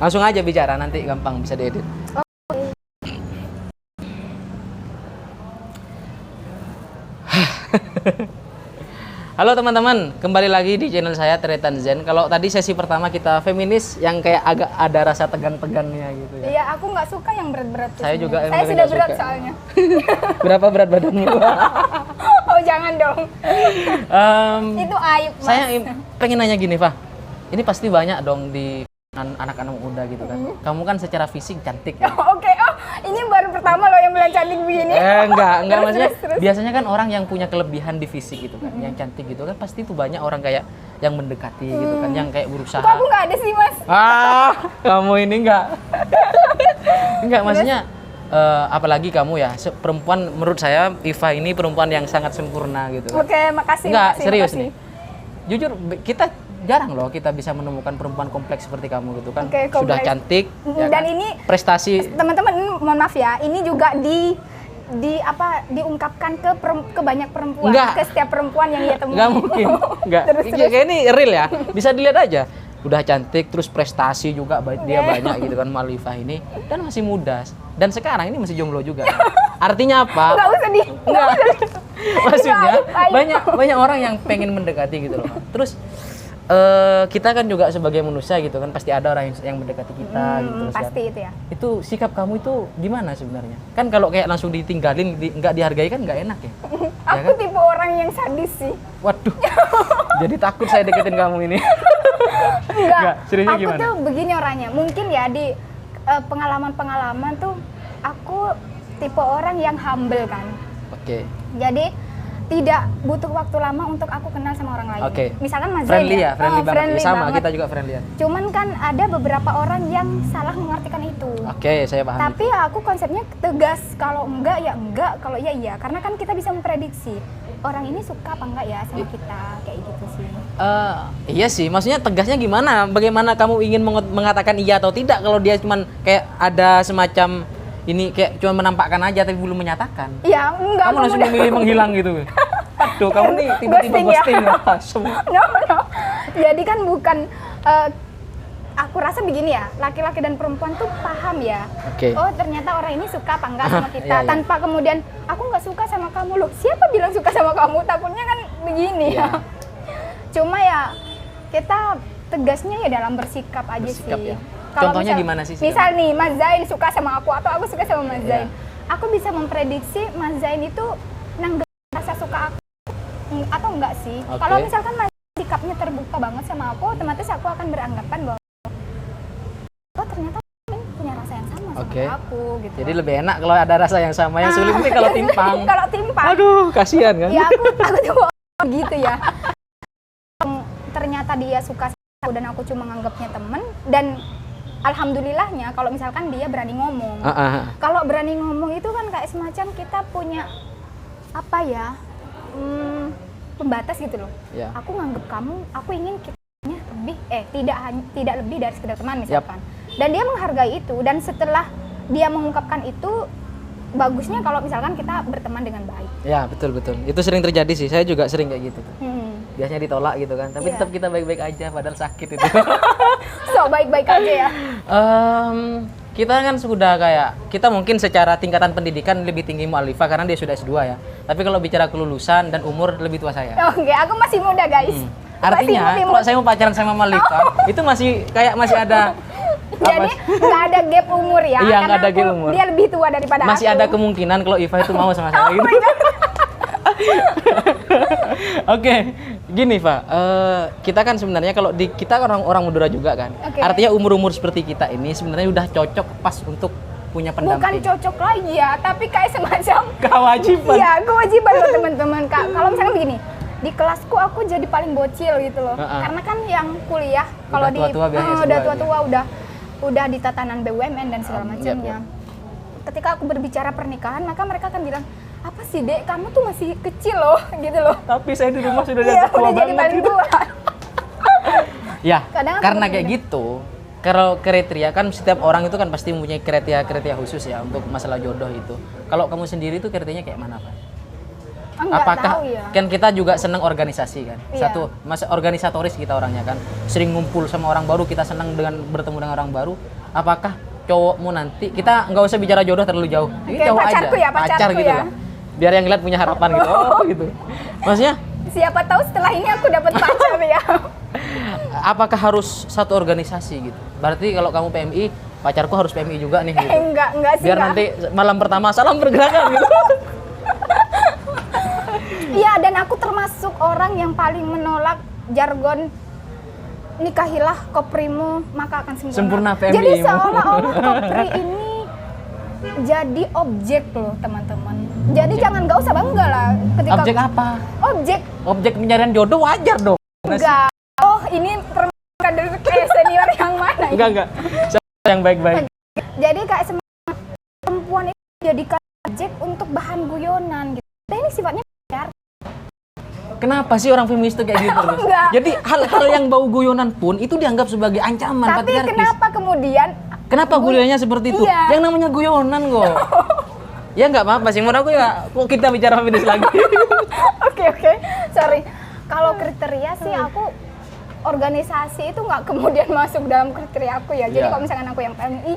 Langsung aja bicara, nanti gampang bisa diedit. Halo teman-teman, kembali lagi di channel saya Tretan Zen. Kalau tadi sesi pertama kita feminis yang kayak agak ada rasa tegan-tegannya gitu ya. Iya, aku nggak suka yang berat-berat. Saya juga Saya sudah berat suka. Soalnya. Berapa berat badanmu? Oh jangan dong. Itu aib mas. Saya pengen nanya gini, Pak. Ini pasti banyak dong di anak-anak muda gitu kan. Kamu kan secara fisik cantik ya. Oke, oh ini baru pertama loh yang bilang cantik begini. Enggak maksudnya biasanya kan orang yang punya kelebihan di fisik gitu kan, yang cantik gitu kan pasti tuh banyak orang kayak yang mendekati gitu kan, yang kayak berusaha. Kok aku nggak ada sih mas? Kamu ini enggak maksudnya apalagi kamu ya perempuan, menurut saya Iva ini perempuan yang sangat sempurna gitu. Oke, makasih. Enggak, makasih, serius makasih. nih. Jujur kita jarang loh kita bisa menemukan perempuan kompleks seperti kamu gitu kan. Oke, sudah cantik ya dan kan? ini prestasi. Teman-teman mohon maaf ya, ini juga diungkapkan ke banyak perempuan, ke setiap perempuan yang ia temui. Enggak mungkin. Enggak. Kayak ini real ya. Bisa dilihat aja. Udah cantik, terus prestasi juga dia banyak gitu kan, Malifah ini, dan masih muda. Dan sekarang ini masih jomblo juga. Artinya apa? Enggak usah di. Enggak. Maksudnya aib. banyak orang yang pengen mendekati gitu loh. Terus kita kan juga sebagai manusia gitu kan, pasti ada orang yang mendekati kita gitu. Pasti itu ya. Itu sikap kamu itu gimana sebenarnya? Kan kalau kayak langsung ditinggalin, nggak dihargai kan nggak enak ya? Aku ya kan? tipe orang yang sadis sih. Waduh, jadi takut saya deketin kamu ini. Enggak, seriusnya aku gimana? tuh begini orangnya. Mungkin ya di pengalaman-pengalaman tuh aku tipe orang yang humble kan. Oke. Jadi tidak butuh waktu lama untuk aku kenal sama orang lain. Oke. Misalkan Mas Zain Friendly ya, friendly banget. friendly Sama, banget. kita juga friendly ya. Cuman kan ada beberapa orang yang salah mengartikan itu. Oke, saya paham. Tapi ya aku konsepnya tegas. Kalau enggak ya enggak, kalau iya iya. Karena kan kita bisa memprediksi orang ini suka apa enggak ya sama kita, kayak gitu sih. Iya sih, maksudnya tegasnya gimana? Bagaimana kamu ingin mengatakan iya atau tidak kalau dia cuman kayak ada semacam ini kayak cuma menampakkan aja tapi belum menyatakan. Iya, enggak. Kamu langsung memilih menghilang gitu. Aduh, kamu nih tiba-tiba ghosting ya. No. Jadi kan bukan aku rasa begini ya, laki-laki dan perempuan tuh paham ya. Oke. Oh, ternyata orang ini suka apa enggak sama kita. Iya. Tanpa kemudian aku nggak suka sama kamu loh. Siapa bilang suka sama kamu? Takutnya kan begini Iya. ya. Cuma ya kita tegasnya ya dalam bersikap aja Bersikap, sih. ya. Kalau Contohnya gimana sih? Misal nih Mas Zain suka sama aku atau aku suka sama Mas Iya. Zain. Aku bisa memprediksi Mas Zain itu nanggep rasa suka aku atau enggak sih. Oke. Kalau misalkan Mas sikapnya terbuka banget sama aku, otomatis aku akan beranggapan bahwa oh ternyata punya rasa yang sama sama aku gitu. Jadi lebih enak kalau ada rasa yang sama. Yang sulit nih kalau timpang. Kalau timpang. Aduh, kasihan kan? Ya aku tuh gitu ya. Ternyata dia suka sama aku dan aku cuma nganggapnya temen, dan alhamdulillahnya kalau misalkan dia berani ngomong. Kalau berani ngomong itu kan kayak semacam kita punya apa ya, pembatas gitu loh. Ya. Aku nganggap kamu, aku ingin kita lebih tidak lebih dari sekedar teman misalkan. Dan dia menghargai itu, dan setelah dia mengungkapkan itu, bagusnya kalau misalkan kita berteman dengan baik. Ya, betul. Itu sering terjadi sih. Saya juga sering kayak gitu tuh. Biasanya ditolak gitu kan, tapi tetap kita baik-baik aja padahal sakit itu. So baik-baik aja ya. Kita kan sudah kayak, kita mungkin secara tingkatan pendidikan lebih tinggi Mu'alifah karena dia sudah S2 ya. Tapi kalau bicara kelulusan dan umur lebih tua saya. Oke, aku masih muda guys. Artinya kalau saya mau pacaran sama Mu'alifah, itu masih ada jadi nggak ada gap umur ya. Iya, nggak ada aku, gap umur. Dia lebih tua daripada masih aku. Ada kemungkinan kalau Iva itu mau sama saya gitu. Oke, gini Pak, kita kan sebenarnya kalau kita orang Madura juga kan, artinya umur seperti kita ini sebenarnya udah cocok pas untuk punya pendamping. Bukan cocok lagi ya, tapi kayak semacam kewajiban. Iya, kewajiban loh teman-teman. Kalau misalnya begini, di kelasku aku jadi paling bocil gitu loh, karena kan yang kuliah kalau di udah tua-tua udah di tatanan BUMN dan segala macamnya. Ketika aku berbicara pernikahan, maka mereka akan bilang, apa sih Dek, kamu tuh masih kecil loh, gitu loh. Tapi saya di rumah sudah dianggap tua udah jadi banget paling gitu. tua. Ya, karena kayak gitu, kalau kriteria kan setiap orang itu kan pasti mempunyai kriteria khusus ya untuk masalah jodoh itu. Kalau kamu sendiri tuh kriterianya kayak mana Pak? Apakah tahu ya. kan kita juga senang organisasi kan? Iya. Satu, masa organisatoris kita orangnya kan. Sering ngumpul sama orang baru, kita senang dengan bertemu dengan orang baru. Apakah cowokmu nanti, kita nggak usah bicara jodoh terlalu jauh. Ini Oke, cowok pacarku aja, ya, pacarku gitu ya. lah. Biar yang lihat punya harapan gitu. Oh, gitu. Maksudnya Siapa tahu setelah ini aku dapat pacar ya. apakah harus satu organisasi gitu? Berarti kalau kamu PMI, pacarku harus PMI juga nih gitu. Enggak sih. Biar enggak. nanti malam pertama salam pergerakan gitu. Iya, dan aku termasuk orang yang paling menolak jargon nikahilah koprimu maka akan sempurna. Sempurna PMI. Jadi seolah-olah kopri ini jadi objek loh teman-teman. Jadi Objek. jangan nggak usah bangga lah ketika Objek apa? Objek Objek pencarian jodoh wajar dong. enggak. Oh ini permintaan dari kayak senior yang mana? ini? Enggak. Yang baik-baik. Jadi kayak semua perempuan itu dijadikan objek untuk bahan guyonan gitu. Dan ini sifatnya biar. Kenapa sih orang feminis itu kayak gitu? Terus? Enggak. Jadi hal-hal yang bau guyonan pun itu dianggap sebagai ancaman Tapi patriarkis. kenapa kemudian Kenapa guyonannya seperti itu? Iya. Yang namanya guyonan kok. Ya nggak apa-apa sih, menurut aku ya kok kita bicara feminis lagi. Oke, sorry. Kalau kriteria sih aku organisasi itu nggak kemudian masuk dalam kriteria aku ya. Jadi Iya. kalau misalkan aku yang PMI,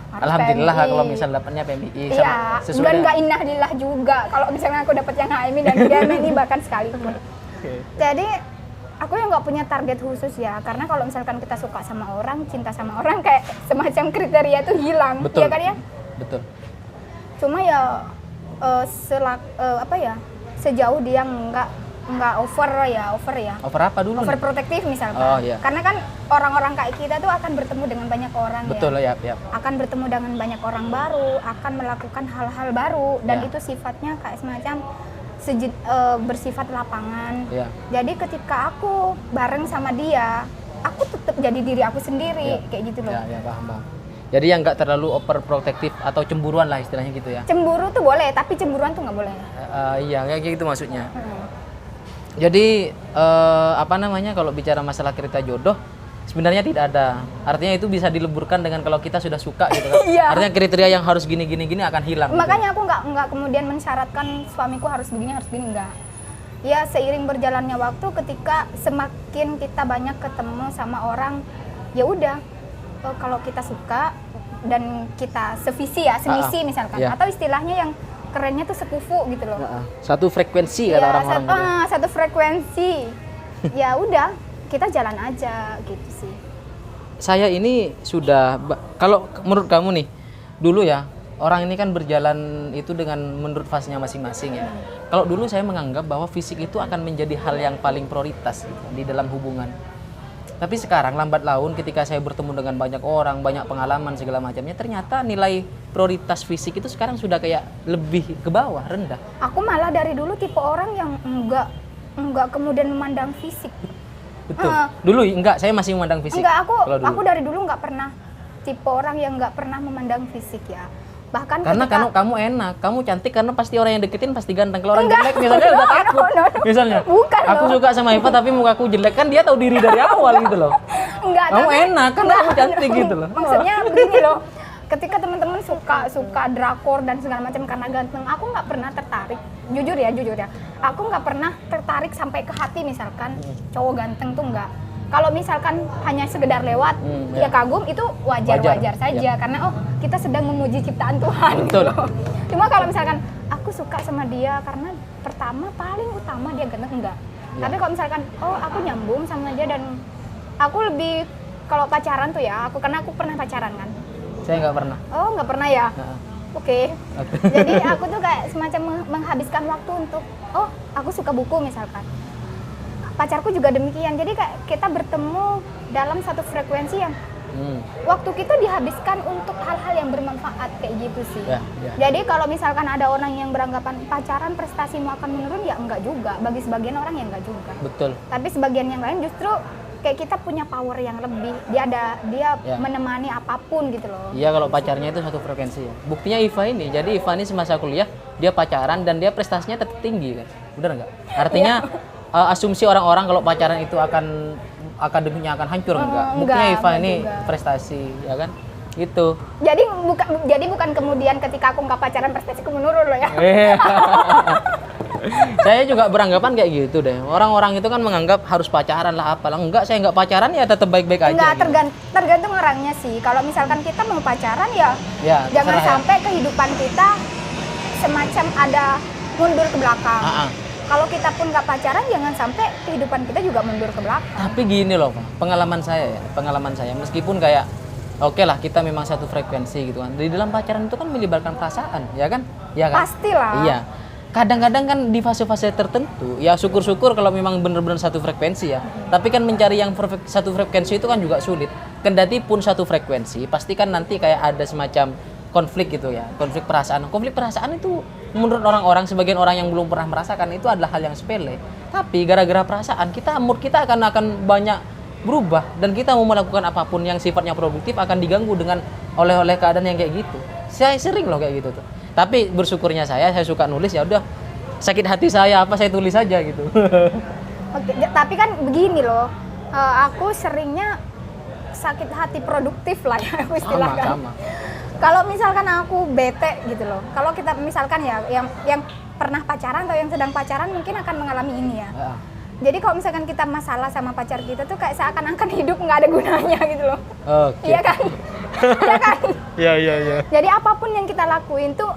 harus Alhamdulillah PMI. kalau misal dapatnya PMI Iya, sesuai dan dengan- nggak innalillah juga. Kalau misalnya aku dapat yang HMI dan GMI bahkan sekalipun. Oke. Jadi aku yang nggak punya target khusus ya, karena kalau misalkan kita suka sama orang, cinta sama orang, kayak semacam kriteria itu hilang, Betul. ya kan ya? Betul. Cuma ya sejauh dia nggak over ya. Over apa dulu? nih? Overprotektif misalkan. Oh, iya. Karena kan orang-orang kayak kita tuh akan bertemu dengan banyak orang Betul ya. ya. Akan bertemu dengan banyak orang baru, akan melakukan hal-hal baru dan Ya. itu sifatnya kayak semacam bersifat lapangan. Ya. Jadi ketika aku bareng sama dia, aku tetap jadi diri aku sendiri Ya. kayak gitu loh. Ya, paham. Jadi yang nggak terlalu overprotektif atau cemburuan lah istilahnya gitu ya. Cemburu tuh boleh, tapi cemburuan tuh nggak boleh. Iya, kayak gitu maksudnya. Hmm. Jadi kalau bicara masalah kriteria jodoh sebenarnya tidak ada. Artinya itu bisa dileburkan dengan kalau kita sudah suka gitu kan. Iya. Artinya kriteria yang harus gini akan hilang. Makanya aku nggak kemudian mensyaratkan suamiku harus begini enggak. Ya seiring berjalannya waktu, ketika semakin kita banyak ketemu sama orang, ya udah kalau kita suka dan kita semisi misalkan, iya. atau istilahnya yang kerennya tuh sekufu gitu loh. Satu frekuensi kata Ya, orang-orang. gitu. satu frekuensi. Ya udah, kita jalan aja gitu sih. Saya ini sudah kalau menurut kamu nih dulu ya, orang ini kan berjalan itu dengan menurut fasenya masing-masing ya. Kalau dulu saya menganggap bahwa fisik itu akan menjadi hal yang paling prioritas gitu, di dalam hubungan. Tapi sekarang lambat laun ketika saya bertemu dengan banyak orang, banyak pengalaman segala macamnya, ternyata nilai prioritas fisik itu sekarang sudah kayak lebih ke bawah, rendah. Aku malah dari dulu tipe orang yang enggak kemudian memandang fisik. Betul. Dulu enggak, saya masih memandang fisik. Enggak, kalau dulu. aku dari dulu nggak pernah tipe orang yang nggak pernah memandang fisik ya. Bahkan Karena ketika kamu enak, kamu cantik karena pasti orang yang deketin pasti ganteng. Kalau orang Enggak. jelek misalnya udah takut. No. Misalnya, Bukan aku loh. suka sama Eva tapi mukaku jelek, kan dia tahu diri dari awal gitu loh. enggak, Kamu tapi- enak kan enggak, kamu cantik gitu loh. Maksudnya begini loh. Ketika teman-teman suka drakor dan segala macam karena ganteng, aku nggak pernah tertarik. Jujur ya. Aku nggak pernah tertarik sampai ke hati misalkan cowok ganteng tuh nggak. Kalau misalkan hanya sekedar lewat, ya. ya kagum itu wajar saja Ya. karena kita sedang memuji ciptaan Tuhan. Betul. Gitu. Cuma kalau misalkan aku suka sama dia karena pertama paling utama dia ganteng enggak. Ya. Tapi kalau misalkan aku nyambung sama dia dan aku lebih kalau pacaran tuh ya, karena aku pernah pacaran kan. Saya nggak pernah. Oh, nggak pernah ya? Nah, Oke. Jadi aku tuh kayak semacam menghabiskan waktu untuk aku suka buku misalkan. Pacarku juga demikian. Jadi kayak kita bertemu dalam satu frekuensi yang waktu kita dihabiskan untuk hal-hal yang bermanfaat kayak gitu sih. Ya. Jadi kalau misalkan ada orang yang beranggapan pacaran prestasimu akan menurun, ya enggak juga. Bagi sebagian orang ya enggak juga. Betul. Tapi sebagian yang lain justru kayak kita punya power yang lebih. Dia Ya. menemani apapun gitu loh. Iya, kalau pacarnya itu satu frekuensi ya. Buktinya Iva ini. Jadi Iva ini semasa kuliah dia pacaran dan dia prestasinya tetap tinggi kan. Benar nggak? Artinya asumsi orang-orang kalau pacaran itu akan akademiknya akan hancur enggak? Buktinya Iva enggak ini juga. prestasi ya kan? Gitu. Jadi bukan kemudian ketika aku nggak pacaran prestasiku menurun loh ya. Saya juga beranggapan kayak gitu deh. Orang-orang itu kan menganggap harus pacaran lah apalah. Enggak, saya enggak pacaran ya tetap baik-baik aja. Enggak, gitu. tergantung orangnya sih. Kalau misalkan kita mau pacaran ya jangan terserah sampai kehidupan kita semacam ada mundur ke belakang. Kalau kita pun nggak pacaran, jangan sampai kehidupan kita juga mundur ke belakang. Tapi gini loh, Pak. Pengalaman saya, meskipun kayak oke lah kita memang satu frekuensi gitu kan. Di dalam pacaran itu kan melibatkan perasaan, ya kan? Ya kan? Pastilah. Iya. Kadang-kadang kan di fase-fase tertentu, ya syukur-syukur kalau memang benar-benar satu frekuensi ya. Tapi kan mencari yang satu frekuensi itu kan juga sulit. Kendati pun satu frekuensi, pasti kan nanti kayak ada semacam konflik gitu ya, konflik perasaan. Konflik perasaan itu menurut orang-orang, sebagian orang yang belum pernah merasakan itu adalah hal yang sepele. Tapi gara-gara perasaan mood kita akan banyak berubah dan kita mau melakukan apapun yang sifatnya produktif akan diganggu dengan oleh keadaan yang kayak gitu. Saya sering loh kayak gitu tuh. Tapi bersyukurnya saya suka nulis, ya udah sakit hati saya apa saya tulis aja gitu. Oke, tapi kan begini loh, aku seringnya sakit hati produktif lah ya aku istilahkan. Sama. Kalau misalkan aku bete gitu loh, kalau kita misalkan ya yang pernah pacaran atau yang sedang pacaran mungkin akan mengalami ini ya. Jadi kalau misalkan kita masalah sama pacar kita tuh kayak seakan-akan hidup nggak ada gunanya gitu loh. Iya kan? Iya kan? Iya. Jadi apapun yang kita lakuin tuh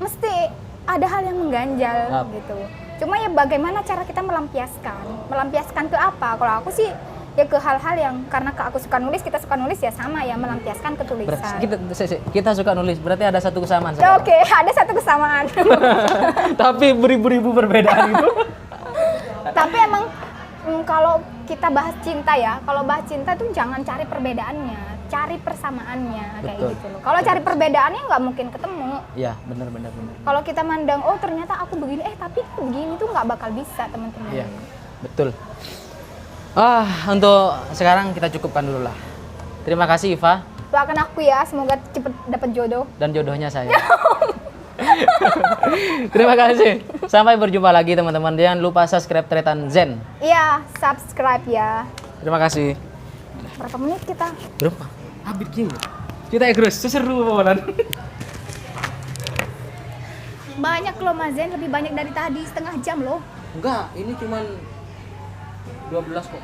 mesti ada hal yang mengganjal gitu. Cuma ya bagaimana cara kita melampiaskan ke apa? Kalau aku sih ya ke hal-hal yang karena aku suka nulis, kita suka nulis ya sama ya melampiaskan ke tulisan. Kita suka nulis, berarti ada satu kesamaan. Oke, ada satu kesamaan. Tapi beribu-ribu perbedaan itu. Tapi emang kalau kita bahas cinta ya, kalau bahas cinta tuh jangan cari perbedaannya, cari persamaannya. Kayak gitu loh. Kalau cari perbedaannya nggak mungkin ketemu. Iya, benar. Kalau kita mandang, oh ternyata aku begini, tapi begini tuh nggak bakal bisa teman-teman. Iya, betul. Untuk sekarang kita cukupkan dulu lah. Terima kasih Iva. Doakan aku ya, semoga cepet dapat jodoh. Dan jodohnya saya. Terima kasih. Sampai berjumpa lagi teman-teman. Jangan lupa subscribe Tretan Zen. Iya, subscribe ya. Terima kasih. Berapa menit kita? Berapa? Habis gini. Kita terus seru bawalan. Banyak loh Mas Zen, lebih banyak dari tadi, setengah jam loh. Enggak, ini cuman 12 kok.